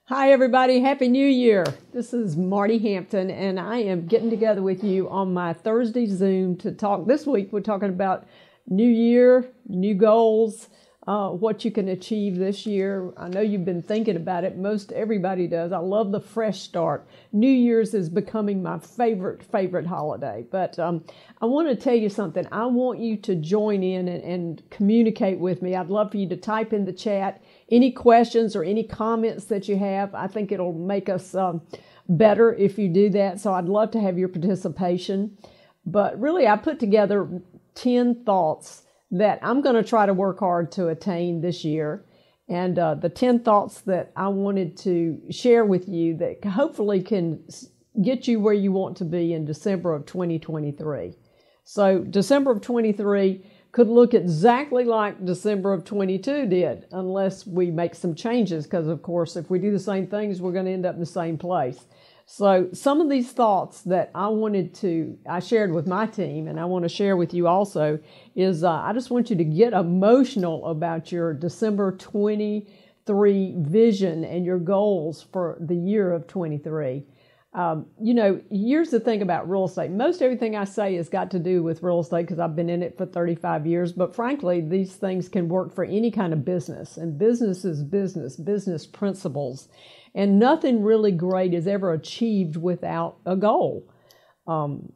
Hi, everybody. Happy New Year. This is Marti Hampton, and I am getting together with you on my Thursday Zoom to talk. This week, we're talking about New Year, new goals, what you can achieve this year. I know you've been thinking about it. Most everybody does. I love the fresh start. New Year's is becoming my favorite holiday. But I want to tell you something. I want you to join in and communicate with me. I'd love for you to type in the chat any questions or any comments that you have. I think it'll make us better if you do that. So I'd love to have your participation. But really, I put together 10 thoughts that I'm going to try to work hard to attain this year. And the 10 thoughts that I wanted to share with you that hopefully can get you where you want to be in December of 2023. So December of 23 could look exactly like December of 22 did, unless we make some changes, because of course, if we do the same things, we're going to end up in the same place. So some of these thoughts that I shared with my team, and I want to share with you also, is I just want you to get emotional about your December 23 vision and your goals for the year of 23. Here's the thing about real estate. Most everything I say has got to do with real estate because I've been in it for 35 years. But frankly, these things can work for any kind of business. And business is business principles. And nothing really great is ever achieved without a goal.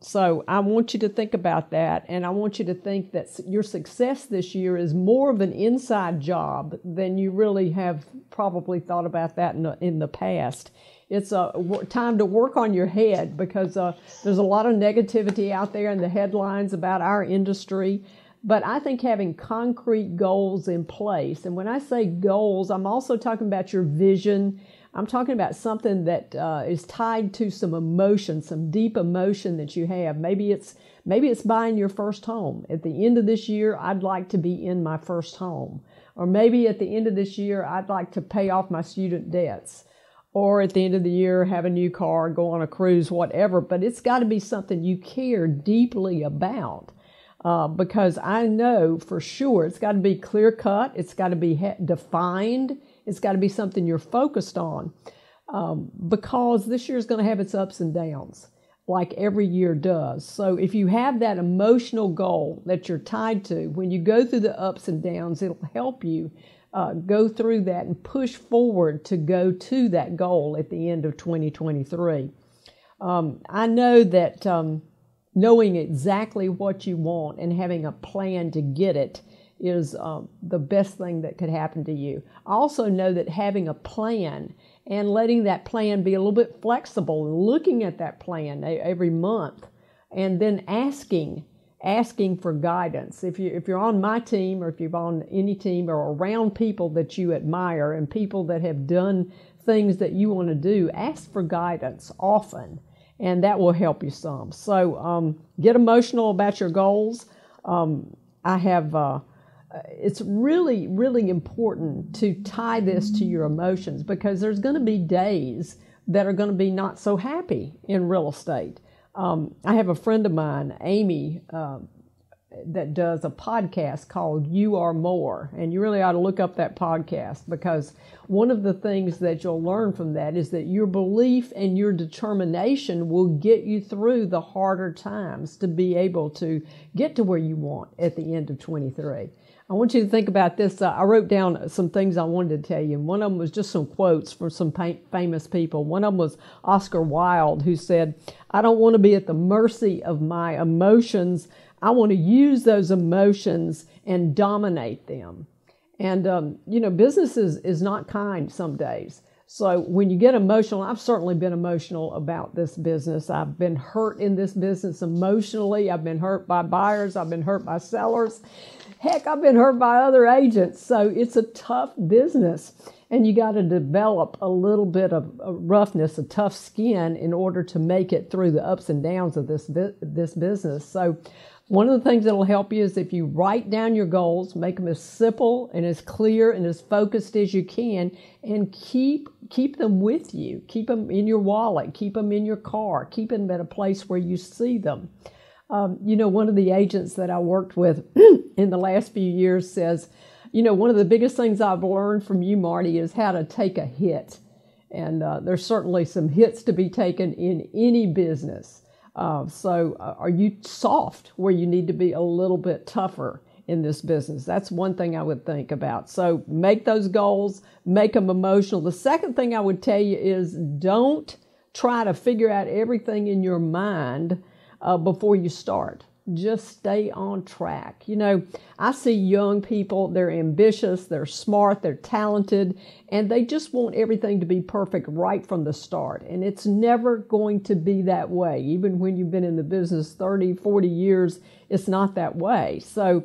So I want you to think about that. And I want you to think that your success this year is more of an inside job than you really have probably thought about that in the past. It's a time to work on your head because there's a lot of negativity out there in the headlines about our industry. But I think having concrete goals in place, and when I say goals, I'm also talking about your vision. I'm talking about something that is tied to some emotion, some deep emotion that you have. Maybe it's buying your first home. At the end of this year, I'd like to be in my first home. Or maybe at the end of this year, I'd like to pay off my student debts. Or at the end of the year, have a new car, go on a cruise, whatever. But it's got to be something you care deeply about. Because I know for sure it's got to be clear cut. It's got to be defined. It's got to be something you're focused on. Because this year is going to have its ups and downs, like every year does. So if you have that emotional goal that you're tied to, when you go through the ups and downs, it'll help you go through that and push forward to go to that goal at the end of 2023. I know that knowing exactly what you want and having a plan to get it is the best thing that could happen to you. I also know that having a plan and letting that plan be a little bit flexible and looking at that plan every month and then asking for guidance. If you're on my team or if you're on any team or around people that you admire and people that have done things that you want to do, ask for guidance often, and that will help you some. So get emotional about your goals. It's really, really important to tie this to your emotions because there's going to be days that are going to be not so happy in real estate. I have a friend of mine, Amy, that does a podcast called You Are More. And you really ought to look up that podcast because one of the things that you'll learn from that is that your belief and your determination will get you through the harder times to be able to get to where you want at the end of 23. I want you to think about this. I wrote down some things I wanted to tell you. And one of them was just some quotes from some famous people. One of them was Oscar Wilde, who said, "I don't want to be at the mercy of my emotions. I want to use those emotions and dominate them." And, business is not kind some days. So when you get emotional, I've certainly been emotional about this business. I've been hurt in this business emotionally. I've been hurt by buyers. I've been hurt by sellers. Heck, I've been hurt by other agents. So it's a tough business. And you got to develop a little bit of roughness, a tough skin in order to make it through the ups and downs of this business. So one of the things that will help you is if you write down your goals, make them as simple and as clear and as focused as you can, and keep them with you. Keep them in your wallet. Keep them in your car. Keep them at a place where you see them. One of the agents that I worked with in the last few years says, one of the biggest things I've learned from you, Marty, is how to take a hit. And there's certainly some hits to be taken in any business. So are you soft where you need to be a little bit tougher in this business? That's one thing I would think about. So make those goals, make them emotional. The second thing I would tell you is don't try to figure out everything in your mind before you start. Just stay on track. You know, I see young people, they're ambitious, they're smart, they're talented, and they just want everything to be perfect right from the start. And it's never going to be that way. Even when you've been in the business 30, 40 years, it's not that way. So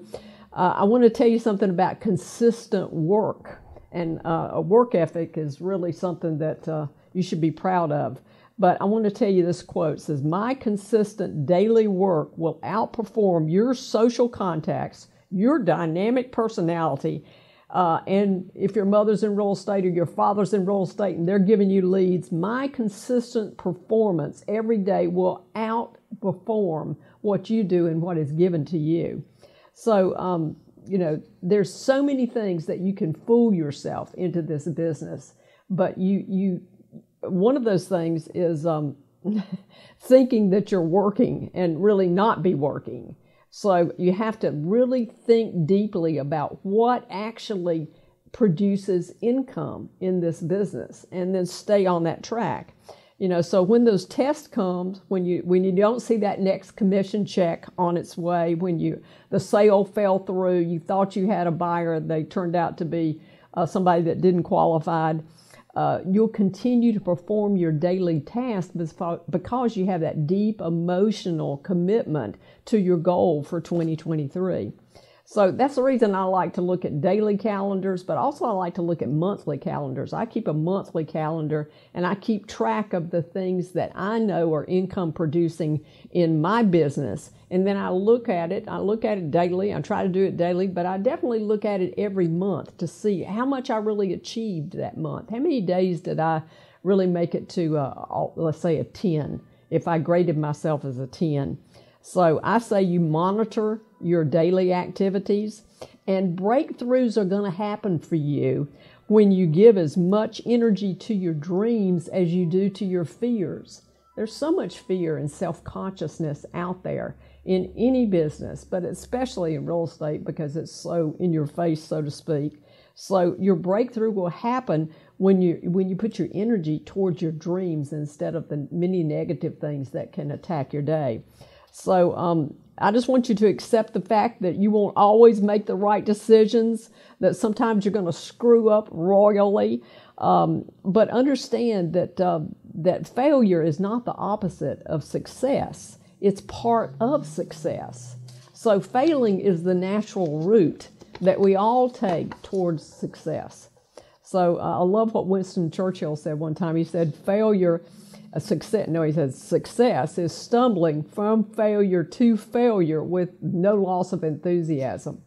I want to tell you something about consistent work. And a work ethic is really something that you should be proud of. But I want to tell you this quote. It says, "My consistent daily work will outperform your social contacts, your dynamic personality, and if your mother's in real estate or your father's in real estate and they're giving you leads, my consistent performance every day will outperform what you do and what is given to you." So, you know, there's so many things that you can fool yourself into this business, but one of those things is thinking that you're working and really not be working. So you have to really think deeply about what actually produces income in this business and then stay on that track. You know, so when those tests come, when you don't see that next commission check on its way, when the sale fell through, you thought you had a buyer, they turned out to be somebody that didn't qualify. You'll continue to perform your daily tasks because you have that deep emotional commitment to your goal for 2023. So that's the reason I like to look at daily calendars, but also I like to look at monthly calendars. I keep a monthly calendar and I keep track of the things that I know are income producing in my business. And then I look at it daily. I try to do it daily, but I definitely look at it every month to see how much I really achieved that month. How many days did I really make it to, let's say, a 10, if I graded myself as a 10. So I say you monitor your daily activities, and breakthroughs are going to happen for you when you give as much energy to your dreams as you do to your fears. There's so much fear and self-consciousness out there in any business, but especially in real estate because it's so in your face, so to speak. So your breakthrough will happen when you put your energy towards your dreams instead of the many negative things that can attack your day. So I just want you to accept the fact that you won't always make the right decisions, that sometimes you're going to screw up royally, but understand that failure is not the opposite of success. It's part of success. So failing is the natural route that we all take towards success. So I love what Winston Churchill said one time. He said, success is stumbling from failure to failure with no loss of enthusiasm.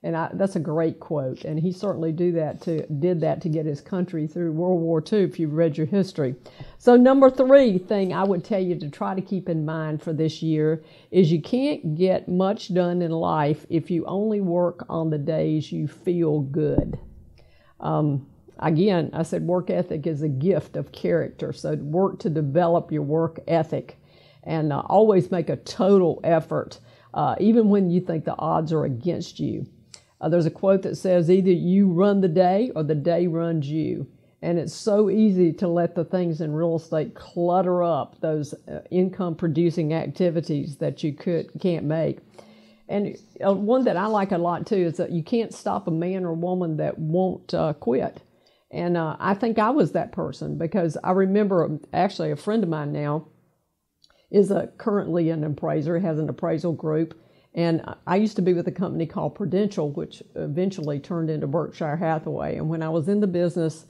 And that's a great quote. And he certainly did that to get his country through World War II, if you've read your history. So number 3 thing I would tell you to try to keep in mind for this year is you can't get much done in life if you only work on the days you feel good. Again, I said work ethic is a gift of character. So work to develop your work ethic and always make a total effort, even when you think the odds are against you. There's a quote that says either you run the day or the day runs you. And it's so easy to let the things in real estate clutter up those income producing activities that you can't make. And one that I like a lot too is that you can't stop a man or woman that won't quit. And I think I was that person because I remember actually a friend of mine now is currently an appraiser, has an appraisal group. And I used to be with a company called Prudential, which eventually turned into Berkshire Hathaway. And when I was in the business,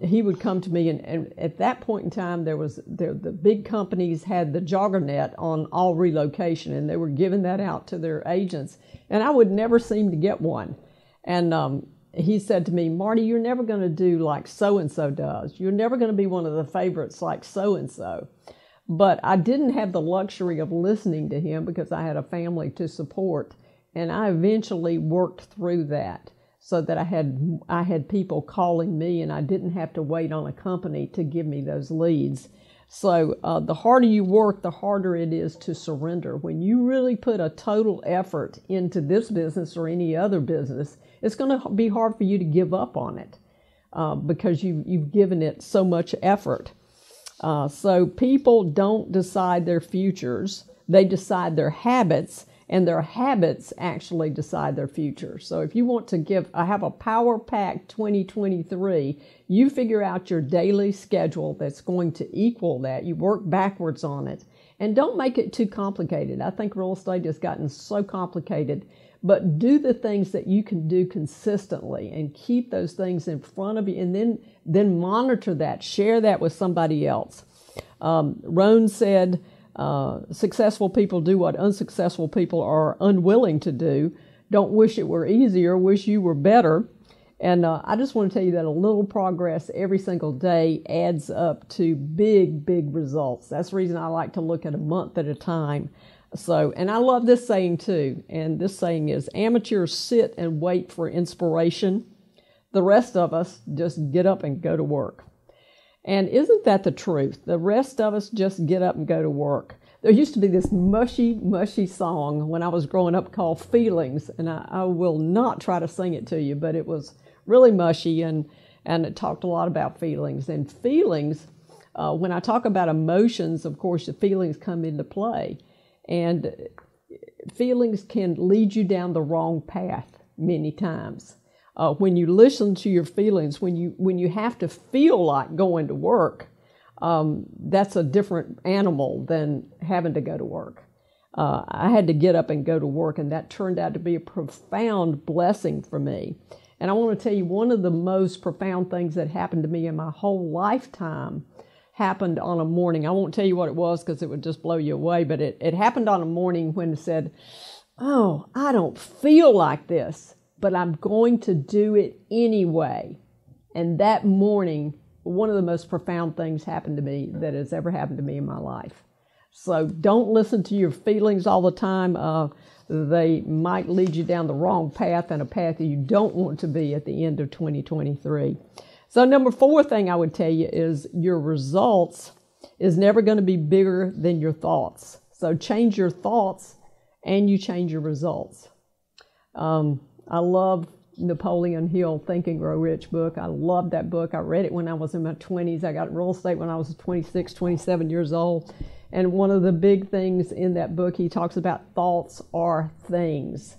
he would come to me. And at that point in time, the big companies had the joggernet on all relocation, and they were giving that out to their agents. And I would never seem to get one. And he said to me, "Marty, you're never going to do like so-and-so does. You're never going to be one of the favorites like so-and-so." But I didn't have the luxury of listening to him because I had a family to support. And I eventually worked through that. so that I had people calling me, and I didn't have to wait on a company to give me those leads. So the harder you work, the harder it is to surrender. When you really put a total effort into this business or any other business, it's going to be hard for you to give up on it because you've given it so much effort. So people don't decide their futures. They decide their habits, and their habits actually decide their future. So if you want to have a power-packed 2023, you figure out your daily schedule that's going to equal that. You work backwards on it. And don't make it too complicated. I think real estate has gotten so complicated. But do the things that you can do consistently and keep those things in front of you, and then monitor that. Share that with somebody else. Rohn said, successful people do what unsuccessful people are unwilling to do. Don't wish it were easier, wish you were better. And I just want to tell you that a little progress every single day adds up to big, big results. That's the reason I like to look at a month at a time. So, and I love this saying too. And this saying is, amateurs sit and wait for inspiration. The rest of us just get up and go to work. And isn't that the truth? The rest of us just get up and go to work. There used to be this mushy, mushy song when I was growing up called Feelings, and I will not try to sing it to you, but it was really mushy, and it talked a lot about feelings. And feelings, when I talk about emotions, of course, the feelings come into play. And feelings can lead you down the wrong path many times. When you listen to your feelings, when you have to feel like going to work, that's a different animal than having to go to work. I had to get up and go to work, and that turned out to be a profound blessing for me. And I want to tell you, one of the most profound things that happened to me in my whole lifetime happened on a morning. I won't tell you what it was because it would just blow you away, but it happened on a morning when it said, oh, I don't feel like this, but I'm going to do it anyway. And that morning, one of the most profound things happened to me that has ever happened to me in my life. So don't listen to your feelings all the time. They might lead you down the wrong path, and a path that you don't want to be at the end of 2023. So number 4 thing I would tell you is your results is never going to be bigger than your thoughts. So change your thoughts and you change your results. I love Napoleon Hill, Think and Grow Rich book. I love that book. I read it when I was in my 20s. I got real estate when I was 26, 27 years old. And one of the big things in that book, he talks about thoughts are things.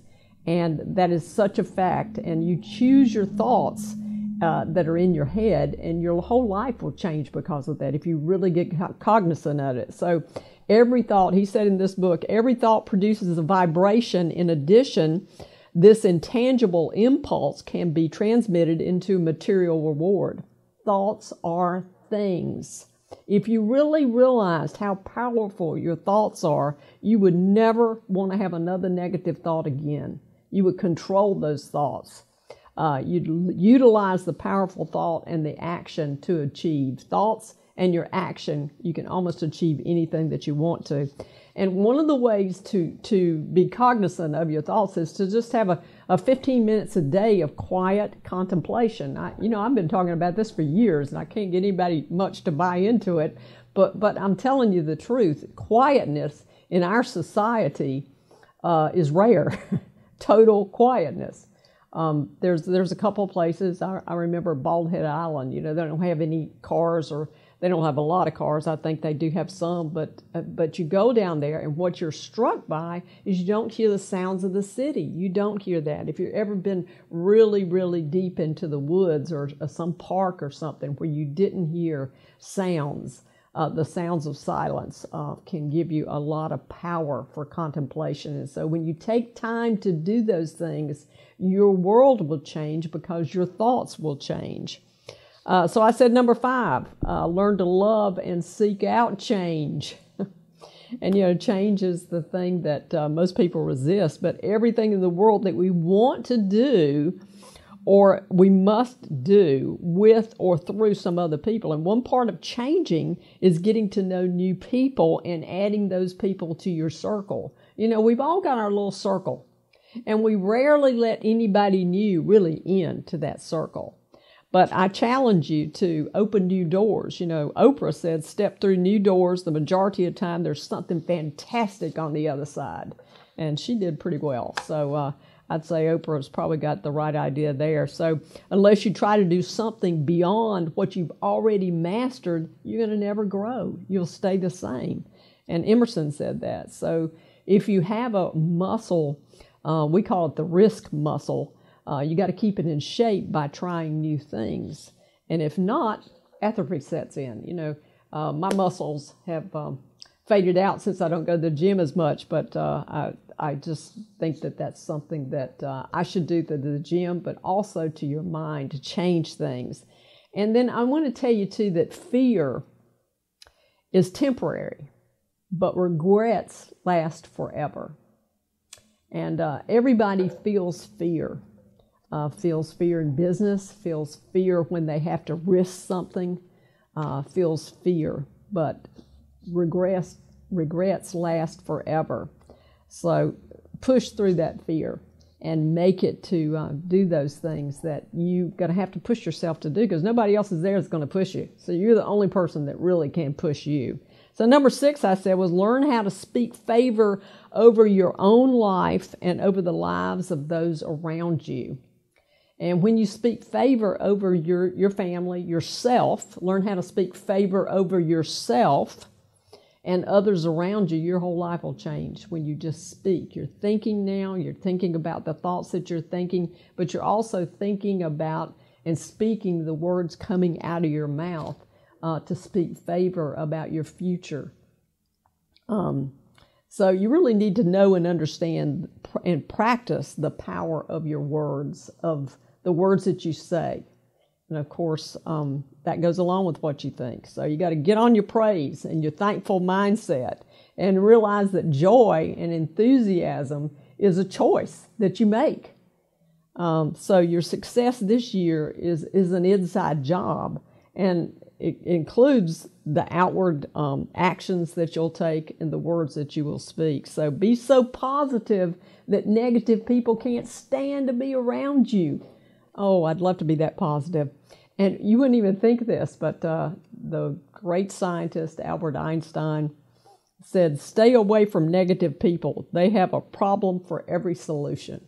And that is such a fact. And you choose your thoughts that are in your head, and your whole life will change because of that if you really get cognizant of it. So every thought, he said in this book, every thought produces a vibration. In addition, this intangible impulse can be transmitted into material reward. Thoughts are things. If you really realized how powerful your thoughts are, you would never want to have another negative thought again. You would control those thoughts. You'd utilize the powerful thought and the action to achieve. Thoughts and your action, you can almost achieve anything that you want to. And one of the ways to be cognizant of your thoughts is to just have a 15 minutes a day of quiet contemplation. I've been talking about this for years, and I can't get anybody much to buy into it, but I'm telling you the truth. Quietness in our society is rare. Total quietness. There's a couple of places. I remember Bald Head Island. They don't have any cars, or they don't have a lot of cars. I think they do have some, but you go down there, and what you're struck by is you don't hear the sounds of the city. You don't hear that. If you've ever been really, really deep into the woods or some park or something where you didn't hear sounds, the sounds of silence can give you a lot of power for contemplation. And so when you take time to do those things, your world will change because your thoughts will change. So I said number 5, learn to love and seek out change. And, change is the thing that most people resist, but everything in the world that we want to do or we must do with or through some other people. And one part of changing is getting to know new people and adding those people to your circle. We've all got our little circle. And we rarely let anybody new really into that circle. But I challenge you to open new doors. You know, Oprah said, step through new doors. The majority of the time, there's something fantastic on the other side. And she did pretty well. So I'd say Oprah's probably got the right idea there. So unless you try to do something beyond what you've already mastered, you're going to never grow. You'll stay the same. And Emerson said that. So if you have a muscle, we call it the risk muscle, you got to keep it in shape by trying new things. And if not, atrophy sets in. You know, my muscles have faded out since I don't go to the gym as much, but I just think that that's something that I should do to the gym, but also to your mind to change things. And then I want to tell you, too, that fear is temporary, but regrets last forever. And everybody feels fear. Feels fear in business, feels fear when they have to risk something, feels fear, but regrets last forever. So push through that fear and make it to do those things that you're going to have to push yourself to do, because nobody else is there that's going to push you. So you're the only person that really can push you. So number 6, I said, was learn how to speak favor over your own life and over the lives of those around you. And when you speak favor over your family, yourself, learn how to speak favor over yourself and others around you, your whole life will change when you just speak. You're thinking now, you're thinking about the thoughts that you're thinking, but you're also thinking about and speaking the words coming out of your mouth to speak favor about your future. So you really need to know and understand and practice the power of your words, of the words that you say. And of course, that goes along with what you think. So you got to get on your praise and your thankful mindset and realize that joy and enthusiasm is a choice that you make. So your success this year is an inside job, and it includes the outward actions that you'll take and the words that you will speak. So be so positive that negative people can't stand to be around you. Oh, I'd love to be that positive. And you wouldn't even think this, but the great scientist Albert Einstein said, stay away from negative people. They have a problem for every solution.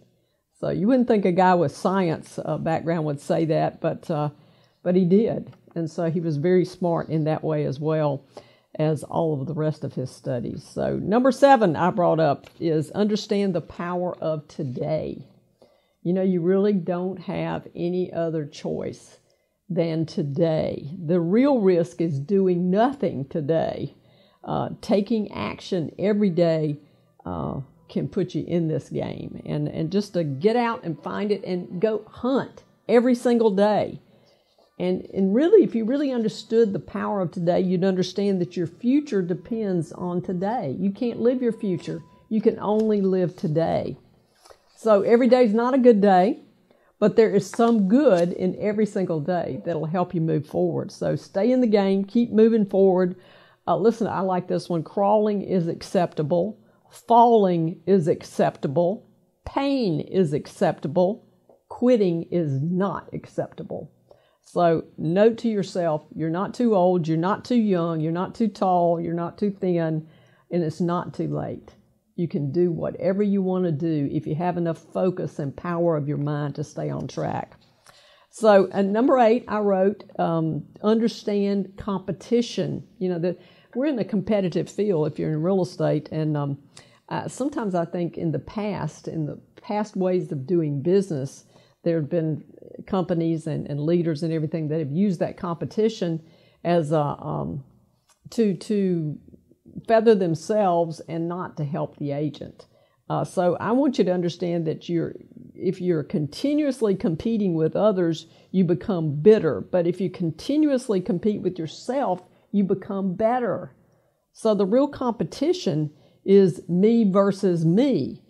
So you wouldn't think a guy with science background would say that, but he did. And so he was very smart in that way as well as all of the rest of his studies. So number 7 I brought up is understand the power of today. You know, you really don't have any other choice than today. The real risk is doing nothing today. Taking action every day can put you in this game. And just to get out and find it and go hunt every single day. And really, if you really understood the power of today, you'd understand that your future depends on today. You can't live your future. You can only live today. So every day is not a good day, but there is some good in every single day that'll help you move forward. So stay in the game, keep moving forward. Listen, I like this one. Crawling is acceptable. Falling is acceptable. Pain is acceptable. Quitting is not acceptable. So note to yourself, you're not too old, you're not too young, you're not too tall, you're not too thin, and it's not too late. You can do whatever you want to do if you have enough focus and power of your mind to stay on track. So at number 8, I wrote, understand competition. You know, we're in a competitive field if you're in real estate. And sometimes I think in the past ways of doing business, there have been companies and leaders and everything that have used that competition as to feather themselves and not to help the agent. So I want you to understand that if you're continuously competing with others, you become bitter. But if you continuously compete with yourself, you become better. So the real competition is me versus me.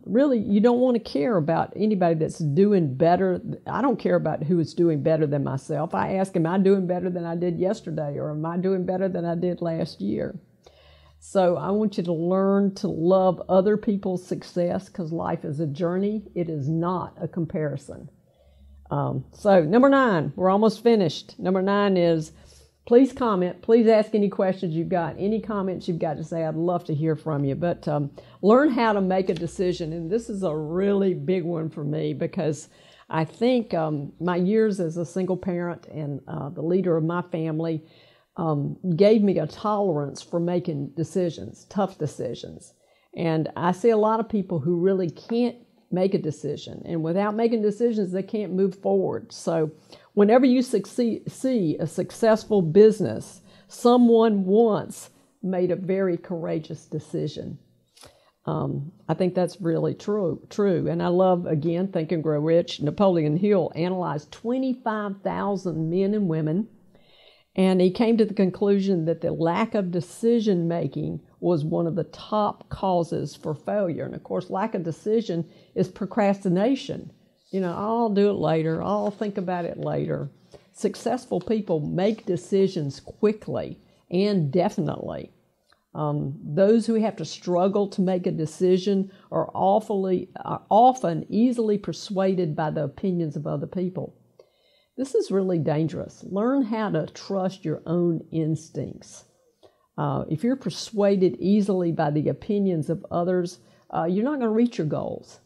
Really, you don't want to care about anybody that's doing better. I don't care about who is doing better than myself. I ask, am I doing better than I did yesterday, or am I doing better than I did last year? So I want you to learn to love other people's success, because life is a journey. It is not a comparison. So number 9, we're almost finished. Number 9 is, please comment. Please ask any questions you've got, any comments you've got to say. I'd love to hear from you. But learn how to make a decision. And this is a really big one for me, because I think my years as a single parent and the leader of my family gave me a tolerance for making decisions, tough decisions. And I see a lot of people who really can't make a decision. And without making decisions, they can't move forward. So whenever you see a successful business, someone once made a very courageous decision. I think that's really true. And I love, again, Think and Grow Rich. Napoleon Hill analyzed 25,000 men and women, and he came to the conclusion that the lack of decision making was one of the top causes for failure. And of course, lack of decision is procrastination. I'll do it later. I'll think about it later. Successful people make decisions quickly and definitely. Those who have to struggle to make a decision are often easily persuaded by the opinions of other people. This is really dangerous. Learn how to trust your own instincts. If you're persuaded easily by the opinions of others, you're not going to reach your goals.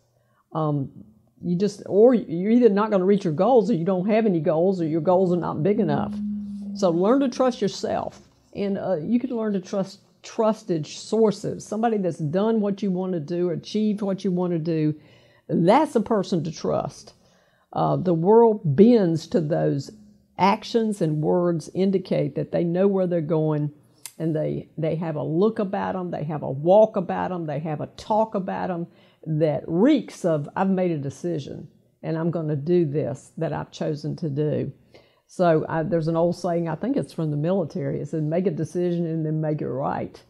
Or you're either not going to reach your goals, or you don't have any goals, or your goals are not big enough. So learn to trust yourself. And you can learn to trust trusted sources, somebody that's done what you want to do, achieved what you want to do. That's a person to trust. The world bends to those actions, and words indicate that they know where they're going, and they have a look about them, they have a walk about them, they have a talk about them that reeks of, I've made a decision and I'm going to do this that I've chosen to do. So there's an old saying, I think it's from the military, it says make a decision and then make it right.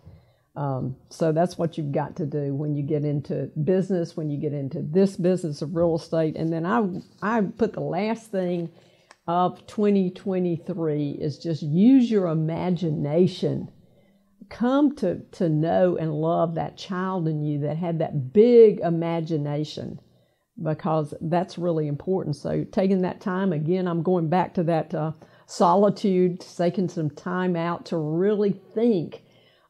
So that's what you've got to do when you get into business, when you get into this business of real estate. And then I put the last thing of 2023 is just use your imagination. Come to know and love that child in you that had that big imagination, because that's really important. So taking that time, again, I'm going back to that solitude, taking some time out to really think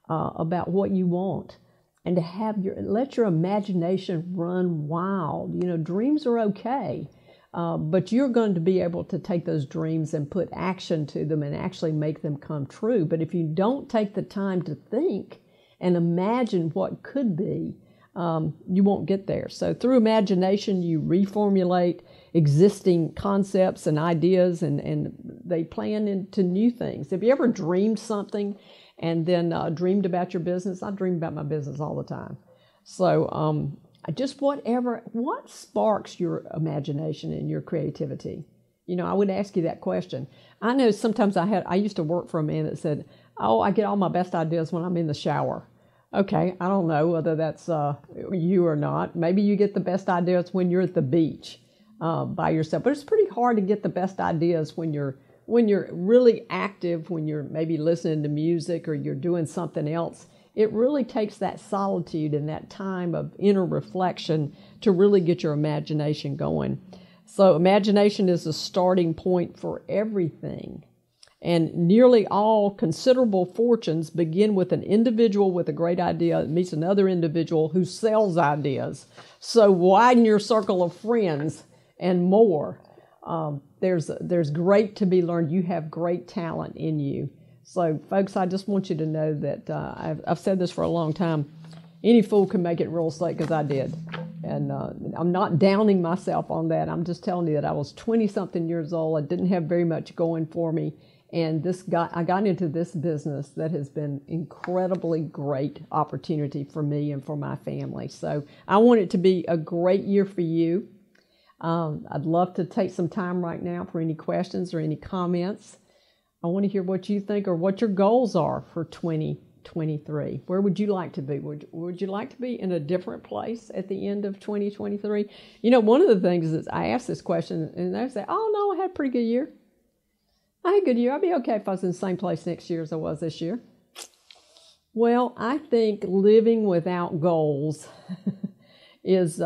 about what you want, and to let your imagination run wild. Dreams are okay, but you're going to be able to take those dreams and put action to them and actually make them come true. But if you don't take the time to think and imagine what could be, you won't get there. So through imagination, you reformulate existing concepts and ideas, and they plan into new things. Have you ever dreamed something and then dreamed about your business? I dream about my business all the time. So just what sparks your imagination and your creativity? I would ask you that question. I know sometimes I used to work for a man that said, oh, I get all my best ideas when I'm in the shower. Okay, I don't know whether that's you or not. Maybe you get the best ideas when you're at the beach by yourself. But it's pretty hard to get the best ideas when you're really active, when you're maybe listening to music or you're doing something else. It really takes that solitude and that time of inner reflection to really get your imagination going. So imagination is the starting point for everything. And nearly all considerable fortunes begin with an individual with a great idea that meets another individual who sells ideas. So widen your circle of friends and more. There's great to be learned. You have great talent in you. So folks, I just want you to know that I've said this for a long time. Any fool can make it in real estate, because I did. And I'm not downing myself on that. I'm just telling you that I was 20-something years old. I didn't have very much going for me. And I got into this business that has been incredibly great opportunity for me and for my family. So I want it to be a great year for you. I'd love to take some time right now for any questions or any comments. I want to hear what you think or what your goals are for 2023. Where would you like to be? Would you like to be in a different place at the end of 2023? One of the things is I ask this question and they say, oh, no, I had a pretty good year. I had a good year. I'd be okay if I was in the same place next year as I was this year. Well, I think living without goals is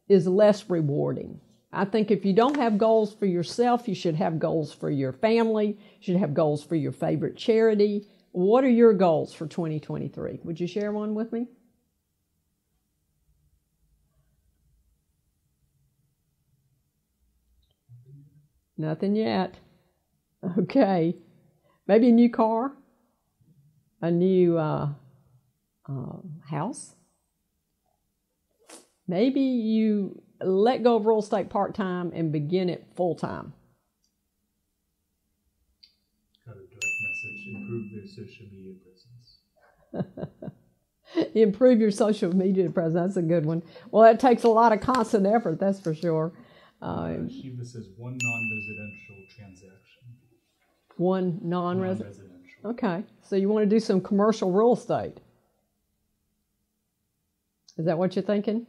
less rewarding. I think if you don't have goals for yourself, you should have goals for your family. You should have goals for your favorite charity. What are your goals for 2023? Would you share one with me? Nothing yet. Okay. Maybe a new car, a new house. Maybe you let go of real estate part-time and begin it full-time. Got a direct message. Improve their social media presence. Improve your social media presence. That's a good one. Well, that takes a lot of constant effort, that's for sure. Shiva says one non-residential transaction. One non-residential. Non-residential. Okay. So you want to do some commercial real estate. Is that what you're thinking?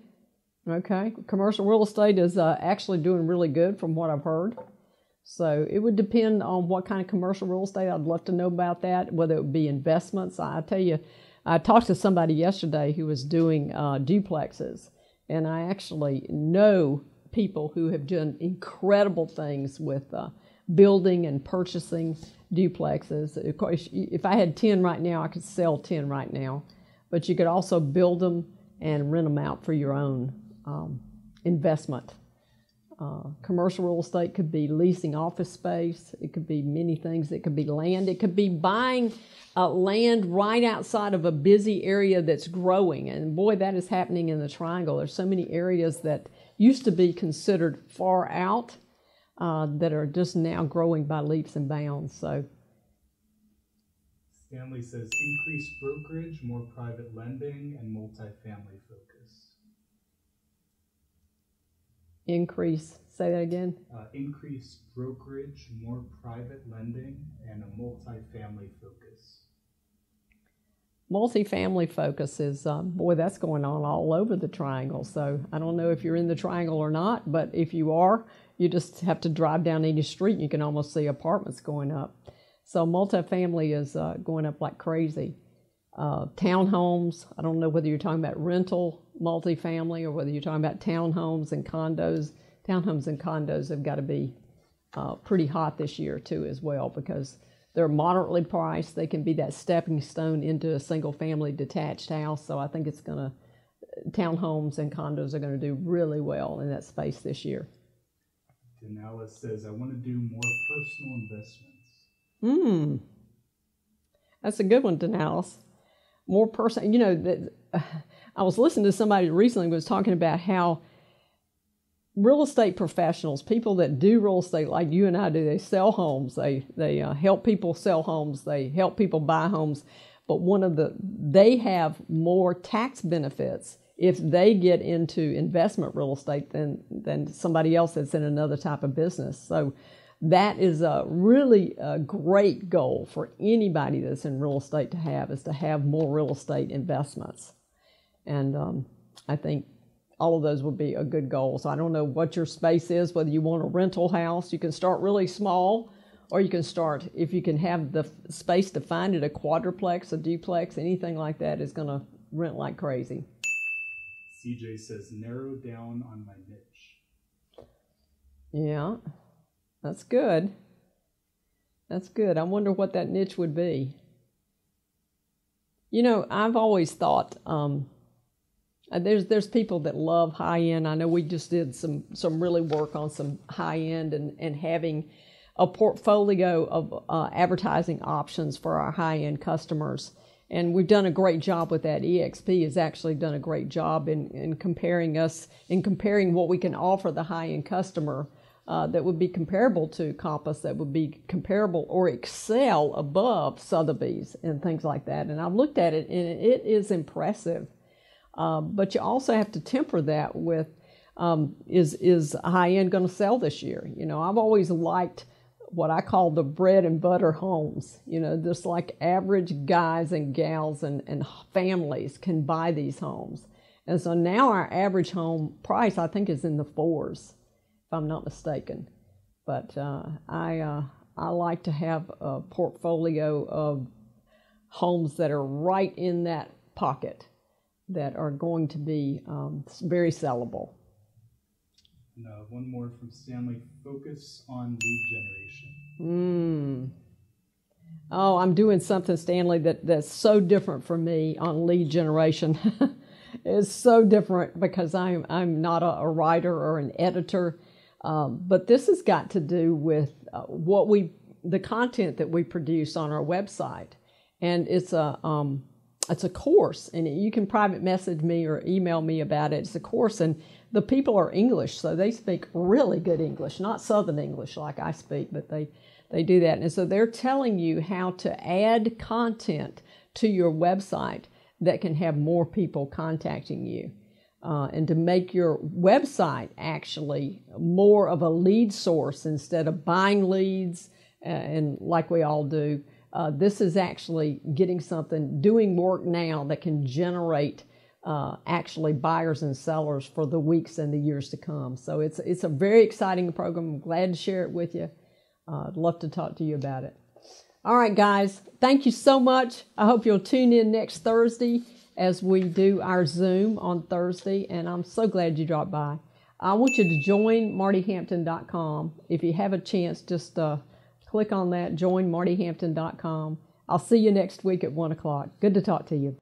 Okay. Commercial real estate is actually doing really good from what I've heard. So it would depend on what kind of commercial real estate. I'd love to know about that, whether it would be investments. I tell you, I talked to somebody yesterday who was doing duplexes, and I actually know people who have done incredible things with building and purchasing duplexes. Of course, if I had 10 right now, I could sell 10 right now, but you could also build them and rent them out for your own investment. Commercial real estate could be leasing office space. It could be many things. It could be land. It could be buying land right outside of a busy area that's growing. And boy, that is happening in the Triangle. There's so many areas that used to be considered far out that are just now growing by leaps and bounds. So Stanley says increased brokerage, more private lending, and multifamily focus. increase, say that again. Increased brokerage, more private lending, and a multifamily focus. Multifamily focus is, boy, that's going on all over the Triangle. So I don't know if you're in the Triangle or not, but if you are, you just have to drive down any street and you can almost see apartments going up. So multifamily is going up like crazy. Townhomes, I don't know whether you're talking about rental multifamily or whether you're talking about townhomes and condos. Townhomes and condos have got to be pretty hot this year too as well, because they're moderately priced. They can be that stepping stone into a single family detached house. So I think it's going to, townhomes and condos are going to do really well in that space this year. Denala says, I want to do more personal investments. That's a good one, Denalice. More personal, you know, that I was listening to somebody recently who was talking about how real estate professionals, people that do real estate like you and I do, they sell homes, they help people sell homes, they help people buy homes, but they have more tax benefits if they get into investment real estate than somebody else that's in another type of business. So that is a really great goal for anybody that's in real estate to have, is to have more real estate investments. And I think all of those would be a good goal. So I don't know what your space is, whether you want a rental house. You can start really small, or you can start, if you can have the space to find it, a quadruplex, a duplex, anything like that is going to rent like crazy. CJ says, narrow down on my niche. Yeah, that's good. That's good. I wonder what that niche would be. You know, I've always thought, there's people that love high-end. I know we just did some really work on some high-end and having a portfolio of advertising options for our high-end customers. And we've done a great job with that. EXP has actually done a great job in comparing what we can offer the high-end customer that would be comparable to Compass, that would be comparable or excel above Sotheby's and things like that. And I've looked at it, and it is impressive. But you also have to temper that with, is high-end going to sell this year? You know, I've always liked what I call the bread and butter homes. You know, just like average guys and gals and families can buy these homes. And so now our average home price, I think, is in the $4s, if I'm not mistaken. But I like to have a portfolio of homes that are right in that pocket that are going to be very sellable. And one more from Stanley, focus on lead generation. Oh, I'm doing something, Stanley, that's so different for me on lead generation. It's so different because I'm not a writer or an editor, but this has got to do with the content that we produce on our website, and it's a course, and you can private message me or email me about it. It's a course, and the people are English, so they speak really good English, not Southern English like I speak, but they do that. And so they're telling you how to add content to your website that can have more people contacting you, and to make your website actually more of a lead source instead of buying leads, and like we all do. This is actually doing work now that can generate actually buyers and sellers for the weeks and the years to come. So it's a very exciting program. I'm glad to share it with you. I'd love to talk to you about it. All right, guys, thank you so much. I hope you'll tune in next Thursday as we do our Zoom on Thursday, and I'm so glad you dropped by. I want you to join MartiHampton.com. If you have a chance, just click on that, join MartiHampton.com. I'll see you next week at 1 o'clock. Good to talk to you.